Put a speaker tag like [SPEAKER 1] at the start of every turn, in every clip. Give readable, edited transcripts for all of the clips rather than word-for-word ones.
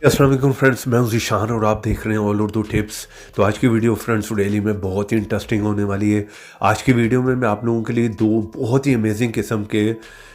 [SPEAKER 1] अस्सलाम वालेकुम फ्रेंड्स, मैं हूं ज़ीशान और आप देख रहे हैं ऑल उर्दू टिप्स। तो आज की वीडियो फ्रेंड्स डेली में बहुत ही इंटरेस्टिंग होने वाली है। आज की वीडियो में मैं आप लोगों के लिए दो बहुत ही अमेजिंग किस्म के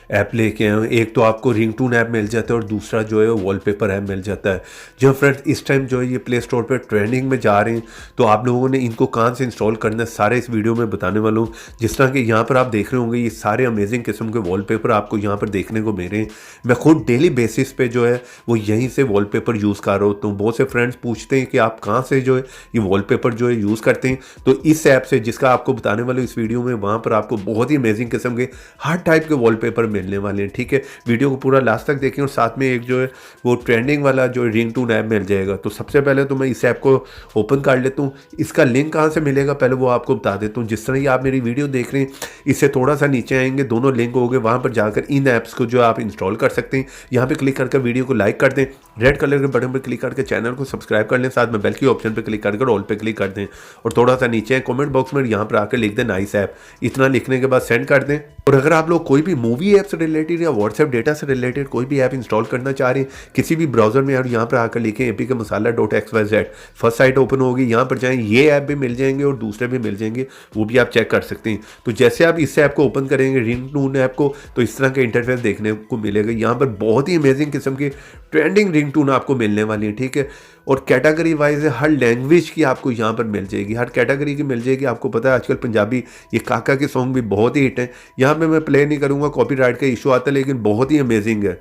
[SPEAKER 1] ऐप लेके आया हूँ। एक तो आपको रिंगटोन ऐप मिल जाता है और दूसरा जो है वॉलपेपर ऐप मिल जाता है। जो फ्रेंड्स इस टाइम जो है ये प्ले स्टोर पर ट्रेंडिंग में जा रहे हैं, तो आप लोगों ने इनको कहाँ से इंस्टॉल करना है सारे इस वीडियो में बताने वाला हूँ। जिस तरह कि यहाँ पर आप देख रहे होंगे ये सारे अमेजिंग किस्म के वॉलपेपर आपको यहाँ पर देखने को मिल रहे हैं। मैं खुद डेली बेसिस पे जो है वो यहीं से वॉलपेपर यूज़ कर रहा होता हूँ। बहुत से फ्रेंड्स पूछते हैं कि आप कहाँ से जो है ये वॉलपेपर जो है यूज़ करते हैं, तो इस ऐप से जिसका आपको बताने वाले इस वीडियो में, वहाँ पर आपको बहुत ही अमेजिंग किस्म के हर टाइप के वॉलपेपर मिलने वाले हैं। ठीक है, वीडियो को पूरा लास्ट तक देखें और साथ में एक जो है वो ट्रेंडिंग वाला जो रिंगटोन ऐप मिल जाएगा। तो सबसे पहले तो मैं इस ऐप को ओपन कर लेता हूँ। इसका लिंक कहाँ से मिलेगा पहले वो आपको बता देता हूँ। जिस तरह ये आप मेरी वीडियो देख रहे हैं, इससे थोड़ा सा नीचे आएंगे, दोनों लिंक हो गए, वहाँ पर जाकर इन ऐप्स को जो आप इंस्टॉल कर सकते हैं। यहाँ पे क्लिक करके वीडियो को लाइक कर दें, रेड कलर के बटन पर क्लिक करके चैनल को सब्सक्राइब कर लें, साथ में बेल की ऑप्शन पर क्लिक करके ऑल पे क्लिक कर दें और थोड़ा सा नीचे कमेंट बॉक्स में यहाँ पर आकर लिख दें नाइस ऐप। इतना लिखने के बाद सेंड कर दें। और अगर आप लोग कोई भी मूवी ऐप से रिलेटेड या व्हाट्सएप डेटा से रिलेटेड कोई भी ऐप इंस्टॉल करना चाह रहे हैं किसी भी ब्राउजर में, और यहाँ पर आकर लिखें apkmasala.xyz, फर्स्ट साइट ओपन होगी, यहाँ पर जाएं, ये ऐप भी मिल जाएंगे और दूसरे भी मिल जाएंगे, वो भी आप चेक कर सकते हैं। तो जैसे आप इस ऐप को ओपन करेंगे रिंगटोन ऐप को, तो इस तरह का इंटरफेस देखने को मिलेगा। यहाँ पर बहुत ही अमेजिंग किस्म की ट्रेंडिंग रिंगटोन आपको मिलने वाली है। ठीक है, और कैटेगरी वाइज हर लैंग्वेज की आपको यहाँ पर मिल जाएगी, हर कैटेगरी की मिल जाएगी। आपको पता है आजकल पंजाबी ये काका के सॉन्ग भी बहुत ही हिट हैं। यहाँ पे मैं प्ले नहीं करूँगा, कॉपीराइट का इशू आता है, लेकिन बहुत ही अमेजिंग है।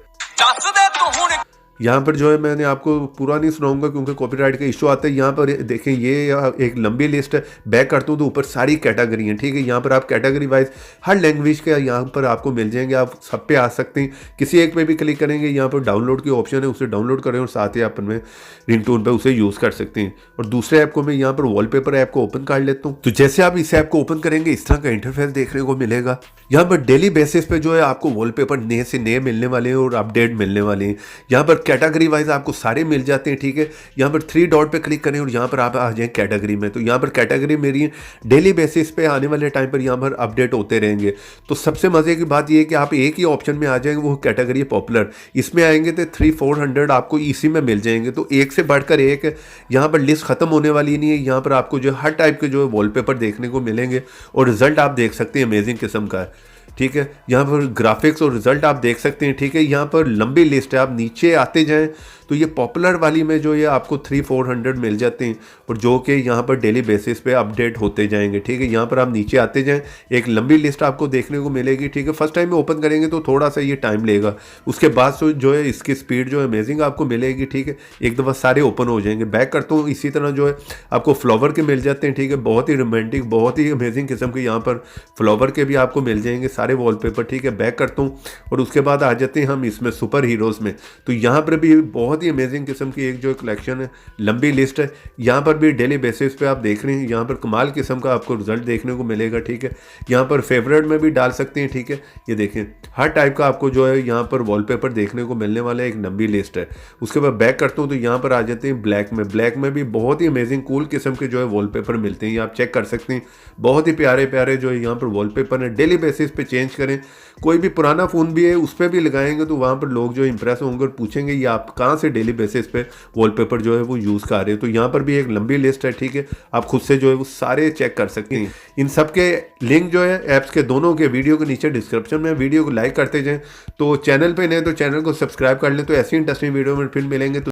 [SPEAKER 1] यहाँ पर जो है मैंने आपको पूरा नहीं सुनाऊंगा क्योंकि कॉपीराइट का इशू आता है। यहाँ पर देखें ये एक लंबी लिस्ट है, बैक करता हूँ तो ऊपर सारी कैटेगरी हैं। ठीक है, यहाँ पर आप कैटेगरी वाइज हर लैंग्वेज के यहाँ पर आपको मिल जाएंगे, आप सब पे आ सकते हैं। किसी एक पे भी क्लिक करेंगे, यहाँ पर डाउनलोड की ऑप्शन है, उसे डाउनलोड करें और साथ ही आप में रिंगटोन पर उसे यूज़ कर सकते हैं। और दूसरे ऐप को मैं यहाँ पर वॉलपेपर ऐप को ओपन कर लेता हूँ। तो जैसे आप इस ऐप को ओपन करेंगे इस तरह का इंटरफेस देखने को मिलेगा। यहाँ पर डेली बेसिस पे जो है आपको वॉलपेपर नए से नए मिलने वाले हैं और अपडेट मिलने वाले हैं। यहाँ पर कैटेगरी वाइज आपको सारे मिल जाते हैं। ठीक है, यहाँ पर 3 डॉट पे क्लिक करें और यहाँ पर आप आ जाएं कैटेगरी में। तो यहाँ पर कैटेगरी मेरी डेली बेसिस पे आने वाले टाइम पर यहाँ पर अपडेट होते रहेंगे। तो सबसे मज़े की बात यह है कि आप एक ही ऑप्शन में आ जाएंगे, वो कैटेगरी पॉपुलर। इसमें आएंगे तो 300-400 आपको इसी में मिल जाएंगे। तो एक से बढ़कर एक यहाँ पर लिस्ट ख़त्म होने वाली नहीं है। यहाँ पर आपको जो हर टाइप के जो है वॉलपेपर देखने को मिलेंगे और रिजल्ट आप देख सकते हैं अमेजिंग किस्म का है। ठीक है, यहाँ पर ग्राफिक्स और रिजल्ट आप देख सकते हैं। ठीक है, यहाँ पर लंबी लिस्ट है, आप नीचे आते जाएं तो ये पॉपुलर वाली में जो ये आपको 300-400 मिल जाते हैं और जो कि यहाँ पर डेली बेसिस पे अपडेट होते जाएंगे। ठीक है, यहाँ पर आप नीचे आते जाएं, एक लंबी लिस्ट आपको देखने को मिलेगी। ठीक है, फर्स्ट टाइम में ओपन करेंगे तो थोड़ा सा ये टाइम लेगा, उसके बाद जो है इसकी स्पीड जो है अमेजिंग आपको मिलेगी। ठीक है, एक दफ़ा सारे ओपन हो जाएंगे। बैक करता हूँ, इसी तरह जो है आपको फ्लावर के मिल जाते हैं। ठीक है, बहुत ही रोमांटिक, बहुत ही अमेजिंग किस्म के यहाँ पर फ्लावर के भी आपको मिल जाएंगे सारे वॉलपेपर। ठीक है, बैक करता हूँ और उसके बाद आ जाते हैं हम इसमें सुपर हीरोज़ में। तो यहाँ पर भी बहुत ही अमेजिंग किस्म की एक जो कलेक्शन है, लंबी लिस्ट है। यहाँ पर भी डेली बेसिस पे आप देख रहे हैं, यहाँ पर कमाल किस्म का आपको रिजल्ट देखने को मिलेगा। ठीक है, यहाँ पर फेवरेट में भी डाल सकते हैं। ठीक है, ये देखें हर टाइप का आपको जो है यहाँ पर वॉलपेपर देखने को मिलने वाला है, एक लंबी लिस्ट है। उसके बाद बैक करता हूँ तो यहाँ पर आ जाते हैं ब्लैक में। ब्लैक में भी बहुत ही अमेजिंग कूल किस्म के जो है वॉलपेपर मिलते हैं, ये आप चेक कर सकते हैं। बहुत ही प्यारे प्यारे जो है यहाँ पर वॉलपेपर है, डेली बेसिस पे चेंज करें। कोई भी पुराना फ़ोन भी है उस पर भी लगाएंगे तो वहाँ पर लोग जो इंप्रेस होंगे और पूछेंगे ये आप कहाँ से डेली बेसिस पे वॉलपेपर जो है वो यूज़ कर रहे हो। तो यहाँ पर भी एक लंबी लिस्ट है। ठीक है, आप खुद से जो है वो सारे चेक कर सकते हैं। इन सब के लिंक जो है ऐप्स के दोनों के वीडियो के नीचे डिस्क्रिप्शन में, वीडियो को लाइक करते जाएं। तो चैनल पे नए तो चैनल को सब्सक्राइब कर लें। तो ऐसी इंटरेस्टिंग वीडियो में फिर मिलेंगे। तो